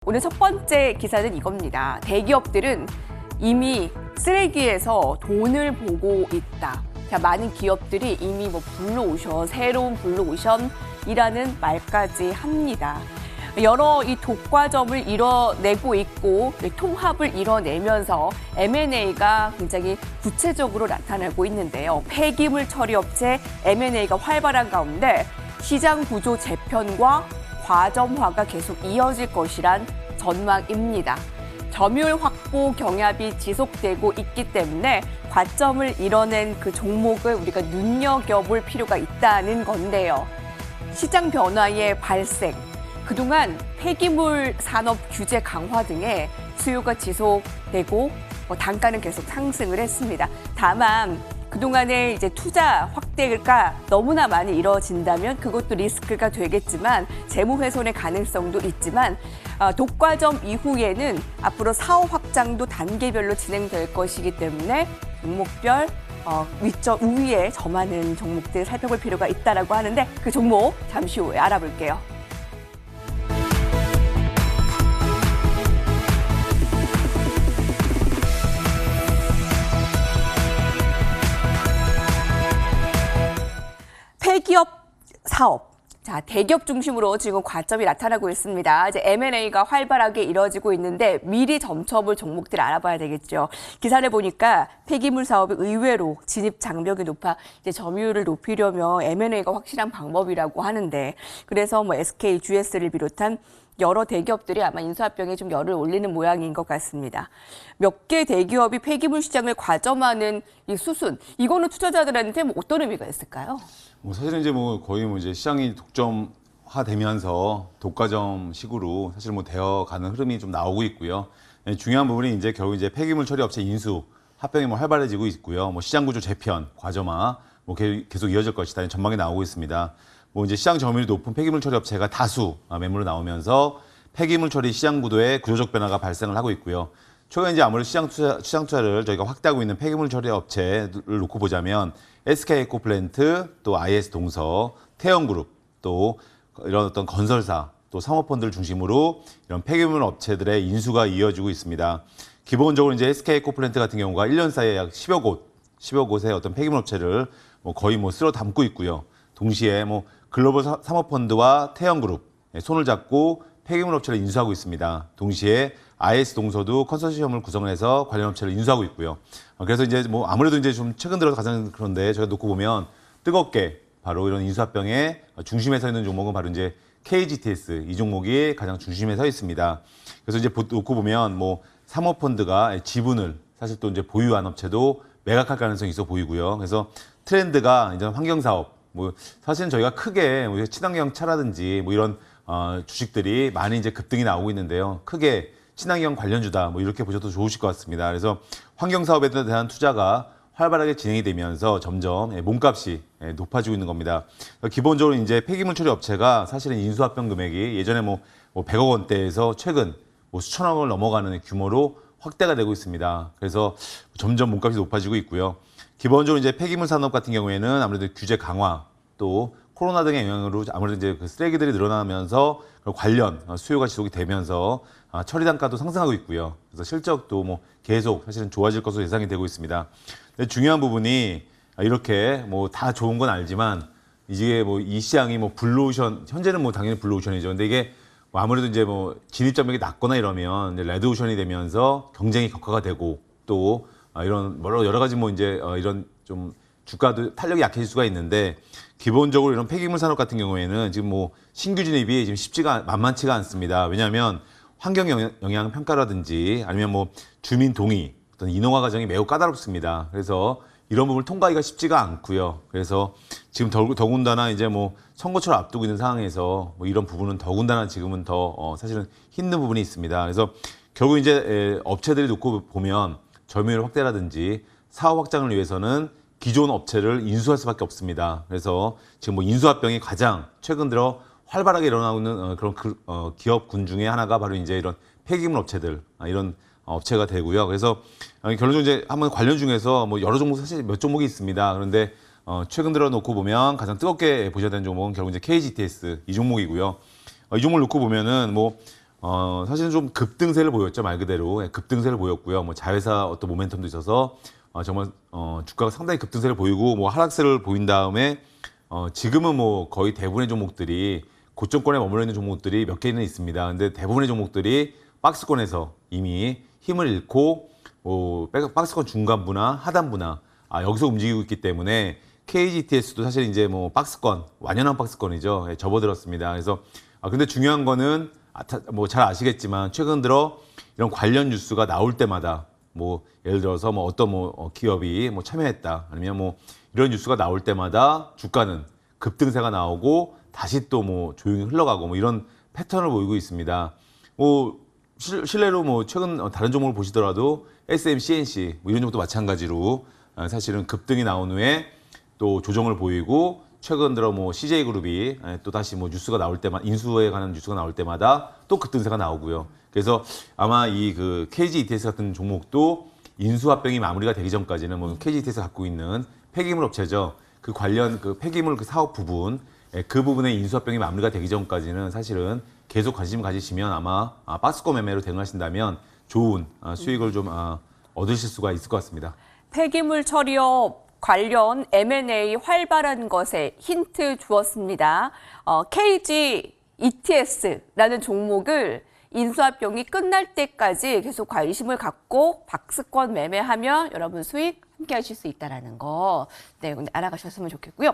오늘 첫 번째 기사는 이겁니다. 대기업들은 이미 쓰레기에서 돈을 보고 있다. 자, 많은 기업들이 이미 블루오션, 새로운 블루오션이라는 말까지 합니다. 여러 이 독과점을 이뤄내고 있고 통합을 이뤄내면서 M&A가 굉장히 구체적으로 나타나고 있는데요. 폐기물 처리 업체 M&A가 활발한 가운데 시장 구조 재편과 과점화가 계속 이어질 것이란 전망입니다. 점유율 확보 경합이 지속되고 있기 때문에 과점을 이뤄낸 그 종목을 우리가 눈여겨볼 필요가 있다는 건데요. 시장 변화의 발생, 그동안 폐기물 산업 규제 강화 등의 수요가 지속되고 단가는 계속 상승을 했습니다. 다만 그동안의 이제 투자 확대가 너무나 많이 이뤄진다면 그것도 리스크가 되겠지만 재무 훼손의 가능성도 있지만 독과점 이후에는 앞으로 사업 확장도 단계별로 진행될 것이기 때문에 종목별 우위에 점하는 종목들 살펴볼 필요가 있다라고 하는데 그 종목 잠시 후에 알아볼게요. 폐기업 사업. 자, 대기업 중심으로 지금 과점이 나타나고 있습니다. 이제 M&A가 활발하게 이뤄지고 있는데 미리 점쳐볼 종목들 알아봐야 되겠죠. 기사를 보니까 폐기물 사업이 의외로 진입 장벽이 높아 이제 점유율을 높이려면 M&A가 확실한 방법이라고 하는데 그래서 SK, GS를 비롯한 여러 대기업들이 아마 인수합병에 좀 열을 올리는 모양인 것 같습니다. 몇 개 대기업이 폐기물 시장을 과점하는 이 수순, 이거는 투자자들한테 어떤 의미가 있을까요? 사실은 이제 거의 이제 시장이 독점화되면서 독과점식으로 사실 되어가는 흐름이 좀 나오고 있고요. 중요한 부분이 이제 결국 이제 폐기물 처리 업체 인수 합병이 활발해지고 있고요. 시장 구조 재편, 과점화 계속 이어질 것이다. 전망이 나오고 있습니다. 이제 시장 점유율이 높은 폐기물 처리 업체가 다수 매물로 나오면서 폐기물 처리 시장 구도에 구조적 변화가 발생을 하고 있고요. 최근 이제 아무래도 시장 투자를 저희가 확대하고 있는 폐기물 처리 업체를 놓고 보자면 SK 에코플랜트, 또 IS 동서, 태영그룹, 또 이런 어떤 건설사, 또 사모펀드를 중심으로 이런 폐기물 업체들의 인수가 이어지고 있습니다. 기본적으로 이제 SK 에코플랜트 같은 경우가 1년 사이에 약 10여 곳의 어떤 폐기물 업체를 거의 쓸어 담고 있고요. 동시에 글로벌 사모펀드와 태영그룹 손을 잡고 폐기물 업체를 인수하고 있습니다. 동시에 IS 동서도 컨소시엄을 구성해서 관련 업체를 인수하고 있고요. 그래서 이제 아무래도 이제 좀 최근 들어서 가장 그런데 저희가 놓고 보면 뜨겁게 바로 이런 인수합병의 중심에 서 있는 종목은 바로 이제 KGTS 이 종목이 가장 중심에 서 있습니다. 그래서 이제 놓고 보면 사모펀드가 지분을 사실 또 이제 보유한 업체도 매각할 가능성이 있어 보이고요. 그래서 트렌드가 이제 환경사업 사실은 저희가 크게 친환경 차라든지 이런 주식들이 많이 이제 급등이 나오고 있는데요. 크게 친환경 관련주다 이렇게 보셔도 좋으실 것 같습니다. 그래서 환경 사업에 대한 투자가 활발하게 진행이 되면서 점점 몸값이 높아지고 있는 겁니다. 기본적으로 이제 폐기물 처리 업체가 사실은 인수합병 금액이 예전에 100억 원대에서 최근 수천억을 넘어가는 규모로 확대가 되고 있습니다. 그래서 점점 몸값이 높아지고 있고요. 기본적으로 이제 폐기물 산업 같은 경우에는 아무래도 규제 강화 또 코로나 등의 영향으로 아무래도 이제 그 쓰레기들이 늘어나면서 관련 수요가 지속이 되면서 처리 단가도 상승하고 있고요. 그래서 실적도 계속 사실은 좋아질 것으로 예상이 되고 있습니다. 근데 중요한 부분이 이렇게 다 좋은 건 알지만 이게 이 시장이 블루오션 현재는 당연히 블루오션이죠. 근데 이게 아무래도 이제 진입 장벽이 낮거나 이러면 이제 레드오션이 되면서 경쟁이 격화가 되고 또 이런 여러 가지 이제 이런 좀 주가도 탄력이 약해질 수가 있는데 기본적으로 이런 폐기물 산업 같은 경우에는 지금 신규 진입이 지금 만만치가 않습니다. 왜냐하면 환경 영향 평가라든지 아니면 주민 동의, 어떤 인허가 과정이 매우 까다롭습니다. 그래서 이런 부분을 통과하기가 쉽지가 않고요. 그래서 지금 더군다나 이제 선거철을 앞두고 있는 상황에서 이런 부분은 더군다나 지금은 더 사실은 힘든 부분이 있습니다. 그래서 결국 이제 업체들이 놓고 보면 점유율 확대라든지 사업 확장을 위해서는 기존 업체를 인수할 수밖에 없습니다. 그래서 지금 인수합병이 가장 최근 들어 활발하게 일어나고 있는 그런 기업군 중에 하나가 바로 이제 이런 폐기물 업체들 이런 업체가 되고요. 그래서 결론적으로 이제 한번 관련 중에서 여러 종목 사실 몇 종목이 있습니다. 그런데 최근 들어 놓고 보면 가장 뜨겁게 보셔야 되는 종목은 결국 이제 KGTS 이 종목이고요. 이 종목을 놓고 보면은 사실은 좀 급등세를 보였죠, 말 그대로. 예, 급등세를 보였고요. 뭐 자회사 어떤 모멘텀도 있어서 정말 주가가 상당히 급등세를 보이고 뭐 하락세를 보인 다음에 지금은 뭐 거의 대부분의 종목들이 고점권에 머물러 있는 종목들이 몇 개는 있습니다. 근데 대부분의 종목들이 박스권에서 이미 힘을 잃고 박스권 중간부나 하단부나 여기서 움직이고 있기 때문에 KGTS도 사실 이제 뭐 박스권, 완연한 박스권이죠. 예, 접어들었습니다. 그래서 근데 중요한 거는 뭐 잘 아시겠지만 최근 들어 이런 관련 뉴스가 나올 때마다 뭐 예를 들어서 뭐 어떤 기업이 뭐 참여했다 아니면 뭐 이런 뉴스가 나올 때마다 주가는 급등세가 나오고 다시 또 뭐 조용히 흘러가고 뭐 이런 패턴을 보이고 있습니다. 뭐 실례로 뭐 최근 다른 종목을 보시더라도 SM, CNC 뭐 이런 종목도 마찬가지로 사실은 급등이 나온 후에 또 조정을 보이고 최근 들어 뭐 CJ그룹이 또 다시 뭐 뉴스가 나올 때마다 인수에 관한 뉴스가 나올 때마다 또 급등세가 나오고요. 그래서 아마 이 그 KG ETS 같은 종목도 인수합병이 마무리가 되기 전까지는 뭐 KG ETS가 갖고 있는 폐기물 업체죠. 그 관련 그 폐기물 그 사업 부분 그 부분의 인수합병이 마무리가 되기 전까지는 사실은 계속 관심 가지시면 아마 박스권 매매로 대응하신다면 좋은 수익을 좀 얻으실 수가 있을 것 같습니다. 폐기물 처리업 관련 M&A 활발한 것에 힌트 주었습니다. KG ETS라는 종목을 인수합병이 끝날 때까지 계속 관심을 갖고 박스권 매매하면 여러분 수익 함께 하실 수 있다는 거. 네, 오늘 알아가셨으면 좋겠고요.